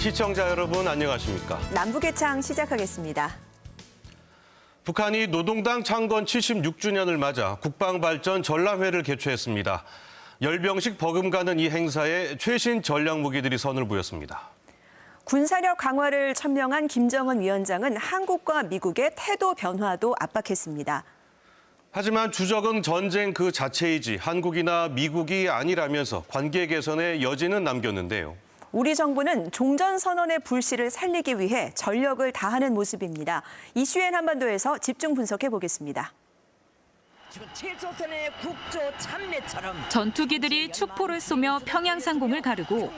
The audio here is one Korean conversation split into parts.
시청자 여러분 안녕하십니까? 남북의 창 시작하겠습니다. 북한이 노동당 창건 76주년을 맞아 국방발전 전람회를 개최했습니다. 열병식 버금가는 이 행사에 최신 전략 무기들이 선을 보였습니다. 군사력 강화를 천명한 김정은 위원장은 한국과 미국의 태도 변화도 압박했습니다. 하지만 주적은 전쟁 그 자체이지 한국이나 미국이 아니라면서 관계 개선의 여지는 남겼는데요. 우리 정부는 종전선언의 불씨를 살리기 위해 전력을 다하는 모습입니다. 이슈엔 한반도에서 집중 분석해 보겠습니다. 전투기들이 축포를 쏘며 평양 상공을 가르고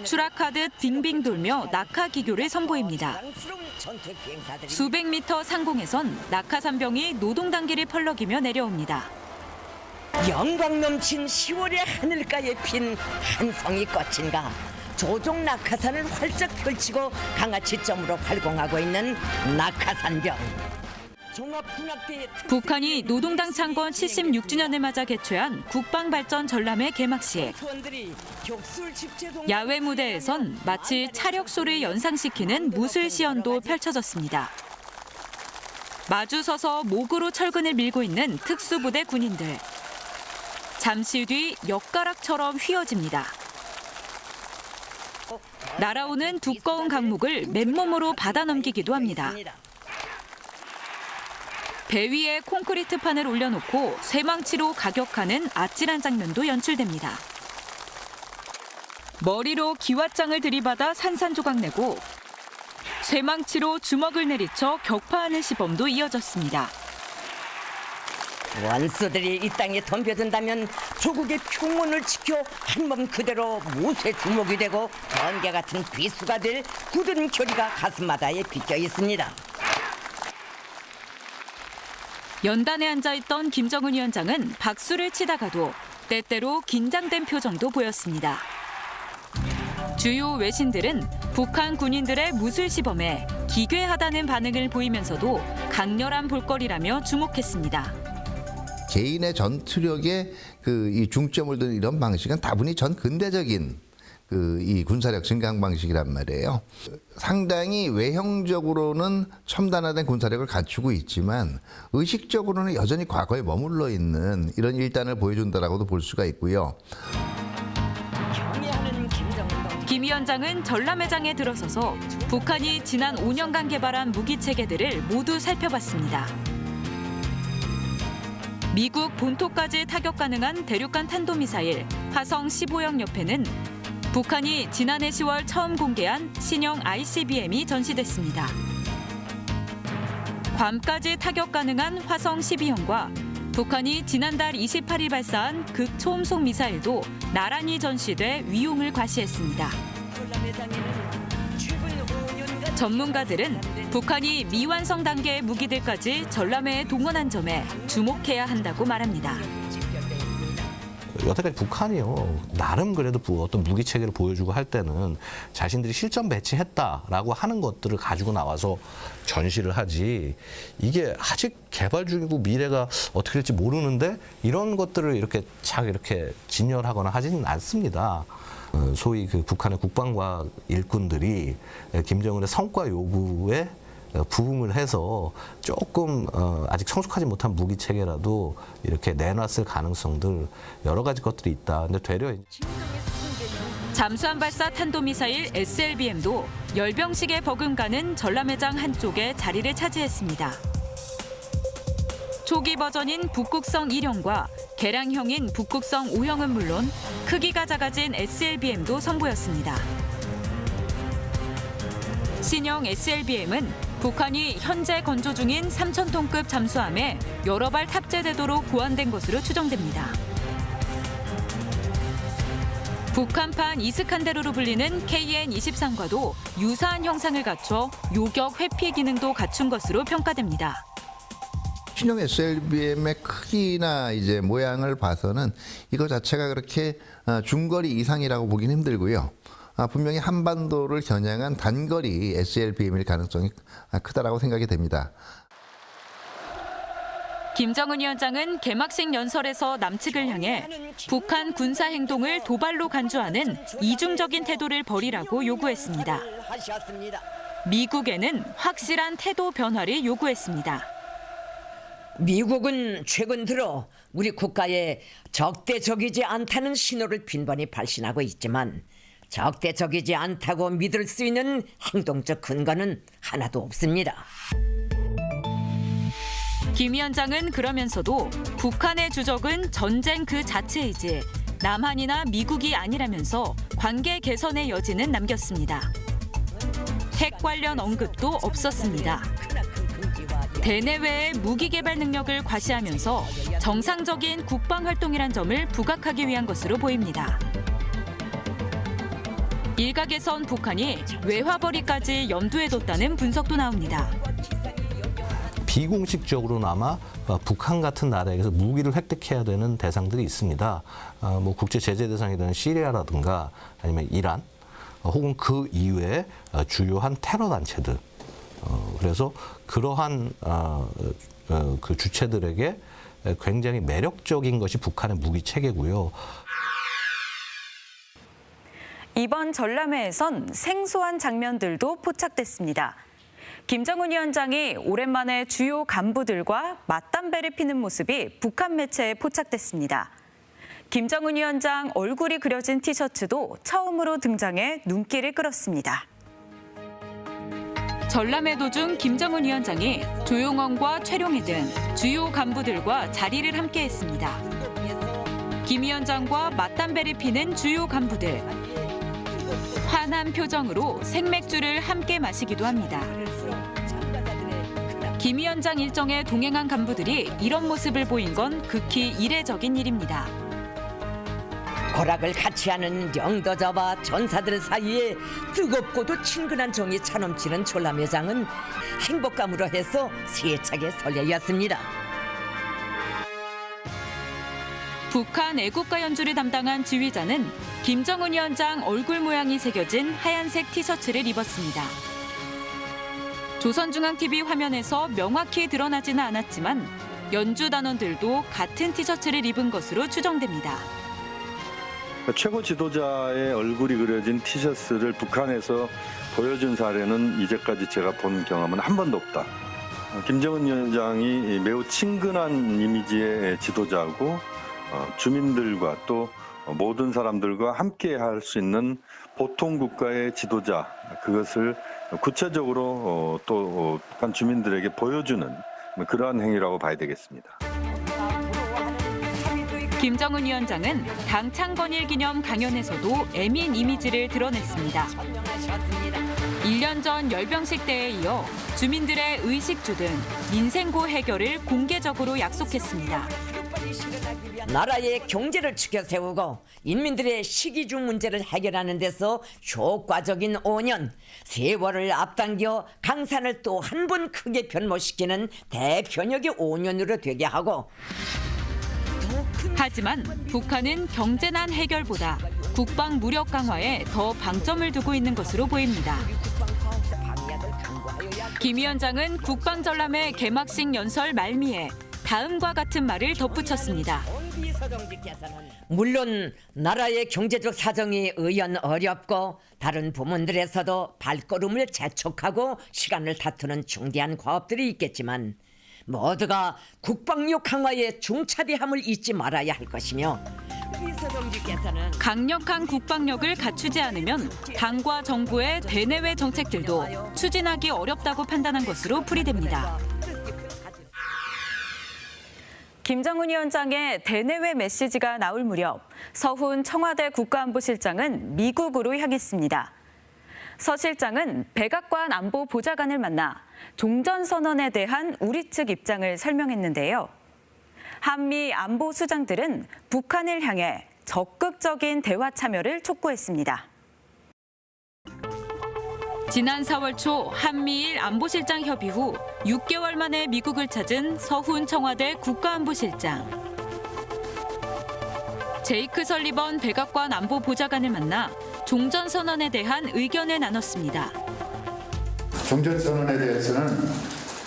추락하듯 빙빙 돌며 낙하 기교를 선보입니다. 수백 미터 상공에선 낙하산병이 노동단기를 펄럭이며 내려옵니다. 영광 넘친 10월의 하늘가에 핀 한성이 꽃인가. 조종 낙하산을 활짝 펼치고 강화지점으로 발공하고 있는 낙하산병. 북한이 노동당 창건 76주년을 맞아 개최한 국방발전 전람회 개막식. 야외 무대에선 마치 차력소를 연상시키는 무술 시연도 펼쳐졌습니다. 마주 서서 목으로 철근을 밀고 있는 특수부대 군인들. 잠시 뒤 엿가락처럼 휘어집니다. 날아오는 두꺼운 강목을 맨몸으로 받아넘기기도 합니다. 배 위에 콘크리트판을 올려놓고 쇠망치로 가격하는 아찔한 장면도 연출됩니다. 머리로 기왓장을 들이받아 산산조각 내고 쇠망치로 주먹을 내리쳐 격파하는 시범도 이어졌습니다. 원수들이 이 땅에 덤벼든다면 조국의 평온을 지켜 한몸 그대로 못의 주목이 되고 번개 같은 비수가 될 굳은 교리가 가슴마다에 비껴 있습니다. 연단에 앉아있던 김정은 위원장은 박수를 치다가도 때때로 긴장된 표정도 보였습니다. 주요 외신들은 북한 군인들의 무술 시범에 기괴하다는 반응을 보이면서도 강렬한 볼거리라며 주목했습니다. 개인의 전투력에 이 중점을 둔 이런 방식은 다분히 전 근대적인 이 군사력 증강 방식이란 말이에요. 상당히 외형적으로는 첨단화된 군사력을 갖추고 있지만 의식적으로는 여전히 과거에 머물러 있는 이런 일단을 보여준다라고도 볼 수가 있고요. 김 위원장은 전람회장에 들어서서 북한이 지난 5년간 개발한 무기 체계들을 모두 살펴봤습니다. 미국 본토까지 타격 가능한 대륙간 탄도미사일 화성 15형 옆에는 북한이 지난해 10월 처음 공개한 신형 ICBM이 전시됐습니다. 괌까지 타격 가능한 화성 12형과 북한이 지난달 28일 발사한 극초음속 미사일도 나란히 전시돼 위용을 과시했습니다. 전문가들은 북한이 미완성 단계의 무기들까지 전람회에 동원한 점에 주목해야 한다고 말합니다. 여태까지 북한이요, 나름 그래도 어떤 무기 체계를 보여주고 할 때는 자신들이 실전 배치했다라고 하는 것들을 가지고 나와서 전시를 하지, 이게 아직 개발 중이고 미래가 어떻게 될지 모르는데 이런 것들을 이렇게 진열하거나 하지는 않습니다. 소위 북한의 국방과학 일꾼들이 김정은의 성과 요구에 부응을 해서 조금 아직 성숙하지 못한 무기 체계라도 이렇게 내놨을 가능성들 여러 가지 것들이 있다. 근데 되려 잠수함 발사 탄도미사일 SLBM도 열병식에 버금가는 전람회장 한쪽에 자리를 차지했습니다. 초기 버전인 북극성 1형과 개량형인 북극성 5형은 물론 크기가 작아진 SLBM도 선보였습니다. 신형 SLBM은 북한이 현재 건조 중인 3,000톤급 잠수함에 여러 발 탑재되도록 고안된 것으로 추정됩니다. 북한판 이스칸데르로 불리는 KN-23과도 유사한 형상을 갖춰 요격 회피 기능도 갖춘 것으로 평가됩니다. 신형 SLBM의 크기나 이제 모양을 봐서는 이거 자체가 그렇게 중거리 이상이라고 보긴 힘들고요. 분명히 한반도를 겨냥한 단거리 SLBM일 가능성이 크다라고 생각이 됩니다. 김정은 위원장은 개막식 연설에서 남측을 향해 북한 군사 행동을 도발로 간주하는 이중적인 태도를 버리라고 요구했습니다. 미국에는 확실한 태도 변화를 요구했습니다. 미국은 최근 들어 우리 국가에 적대적이지 않다는 신호를 빈번히 발신하고 있지만 적대적이지 않다고 믿을 수 있는 행동적 근거는 하나도 없습니다. 김 위원장은 그러면서도 북한의 주적은 전쟁 그 자체이지 남한이나 미국이 아니라면서 관계 개선의 여지는 남겼습니다. 핵 관련 언급도 없었습니다. 대내외의 무기 개발 능력을 과시하면서 정상적인 국방 활동이란 점을 부각하기 위한 것으로 보입니다. 일각에선 북한이 외화벌이까지 염두에 뒀다는 분석도 나옵니다. 비공식적으로나마 북한 같은 나라에서 무기를 획득해야 되는 대상들이 있습니다. 뭐 국제 제재 대상이 되는 시리아라든가 아니면 이란 혹은 그 이외의 주요한 테러 단체들. 그래서 그러한 그 주체들에게 굉장히 매력적인 것이 북한의 무기 체계고요. 이번 전람회에선 생소한 장면들도 포착됐습니다. 김정은 위원장이 오랜만에 주요 간부들과 맞담배를 피는 모습이 북한 매체에 포착됐습니다. 김정은 위원장 얼굴이 그려진 티셔츠도 처음으로 등장해 눈길을 끌었습니다. 전람회 도중 김정은 위원장이 조용원과 최룡해 등 주요 간부들과 자리를 함께했습니다. 김 위원장과 맞담배를 피는 주요 간부들. 환한 표정으로 생맥주를 함께 마시기도 합니다. 김 위원장 일정에 동행한 간부들이 이런 모습을 보인 건 극히 이례적인 일입니다. 고락을 같이 하는 영도자와 전사들 사이에 뜨겁고도 친근한 정이 차넘치는 전람회장은 행복감으로 해서 세차게 설레였습니다. 북한 애국가 연주를 담당한 지휘자는 김정은 위원장 얼굴 모양이 새겨진 하얀색 티셔츠를 입었습니다. 조선중앙TV 화면에서 명확히 드러나지는 않았지만 연주 단원들도 같은 티셔츠를 입은 것으로 추정됩니다. 최고 지도자의 얼굴이 그려진 티셔츠를 북한에서 보여준 사례는 이제까지 제가 본 경험은 한 번도 없다. 김정은 위원장이 매우 친근한 이미지의 지도자고 주민들과 또 모든 사람들과 함께 할 수 있는 보통 국가의 지도자, 그것을 구체적으로 또 북한 주민들에게 보여주는 그러한 행위라고 봐야 되겠습니다. 김정은 위원장은 당 창건일 기념 강연에서도 애민 이미지를 드러냈습니다. 1년 전 열병식 때에 이어 주민들의 의식주 등 민생고 해결을 공개적으로 약속했습니다. 나라의 경제를 추켜 세우고 인민들의 식이주 문제를 해결하는 데서 효과적인 5년, 세월을 앞당겨 강산을 또 한 번 크게 변모시키는 대변혁의 5년으로 되게 하고, 하지만 북한은 경제난 해결보다 국방 무력 강화에 더 방점을 두고 있는 것으로 보입니다. 김 위원장은 국방전람회 개막식 연설 말미에 다음과 같은 말을 덧붙였습니다. 물론 나라의 경제적 사정이 의연 어렵고 다른 부문들에서도 발걸음을 재촉하고 시간을 다투는 중대한 과업들이 있겠지만 모두가 국방력 강화에 중차대함을 잊지 말아야 할 것이며, 강력한 국방력을 갖추지 않으면 당과 정부의 대내외 정책들도 추진하기 어렵다고 판단한 것으로 풀이됩니다. 김정은 위원장의 대내외 메시지가 나올 무렵 서훈 청와대 국가안보실장은 미국으로 향했습니다. 서 실장은 백악관 안보보좌관을 만나 종전선언에 대한 우리 측 입장을 설명했는데요. 한미 안보 수장들은 북한을 향해 적극적인 대화 참여를 촉구했습니다. 지난 4월 초 한미일 안보실장 협의 후 6개월 만에 미국을 찾은 서훈 청와대 국가안보실장. 제이크 설리번 백악관 안보보좌관을 만나 종전선언에 대한 의견을 나눴습니다. 종전선언에 대해서는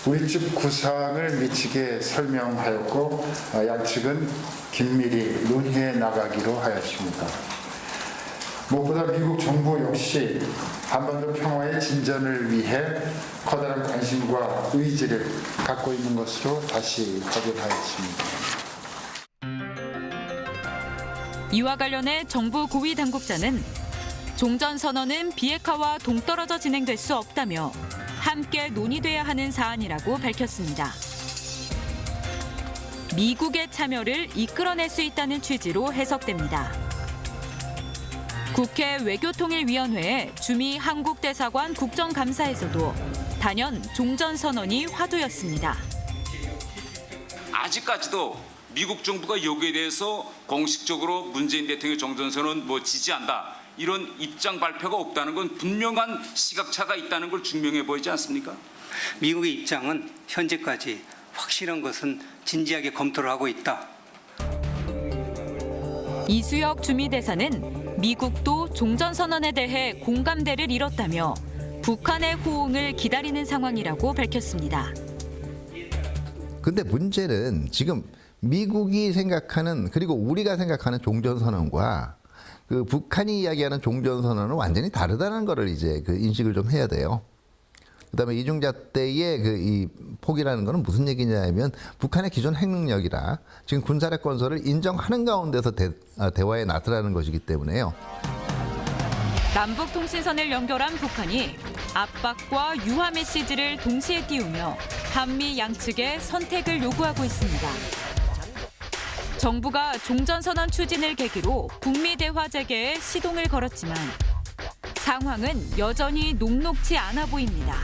우익적 구상을 미치게 설명하였고 양측은 긴밀히 논의해 나가기로 하였습니다. 무엇보다 미국 정부 역시 한반도 평화의 진전을 위해 커다란 관심과 의지를 갖고 있는 것으로 다시 확인하였습니다. 이와 관련해 정부 고위 당국자는 종전선언은 비핵화와 동떨어져 진행될 수 없다며 함께 논의돼야 하는 사안이라고 밝혔습니다. 미국의 참여를 이끌어낼 수 있다는 취지로 해석됩니다. 국회 외교통일위원회의 주미 한국대사관 국정감사에서도 단연 종전선언이 화두였습니다. 아직까지도 미국 정부가 여기에 대해서 공식적으로 문재인 대통령의 종전선언 지지한다. 이런 입장 발표가 없다는 건 분명한 시각차가 있다는 걸 증명해 보이지 않습니까? 미국의 입장은 현재까지 확실한 것은 진지하게 검토를 하고 있다. 이수혁 주미대사는 미국도 종전선언에 대해 공감대를 잃었다며 북한의 호응을 기다리는 상황이라고 밝혔습니다. 근데 문제는 지금 미국이 생각하는 그리고 우리가 생각하는 종전선언과 그 북한이 이야기하는 종전선언은 완전히 다르다는 거를 이제 그 인식을 좀 해야 돼요. 그다음에 이중자 때의 그 이 폭이라는 거는 무슨 얘기냐면 북한의 기존 핵능력이라 지금 군사력 건설을 인정하는 가운데서 대화에 나서라는 것이기 때문에요. 남북통신선을 연결한 북한이 압박과 유화 메시지를 동시에 띄우며 한미 양측의 선택을 요구하고 있습니다. 정부가 종전선언 추진을 계기로 북미 대화 재개에 시동을 걸었지만 상황은 여전히 녹록지 않아 보입니다.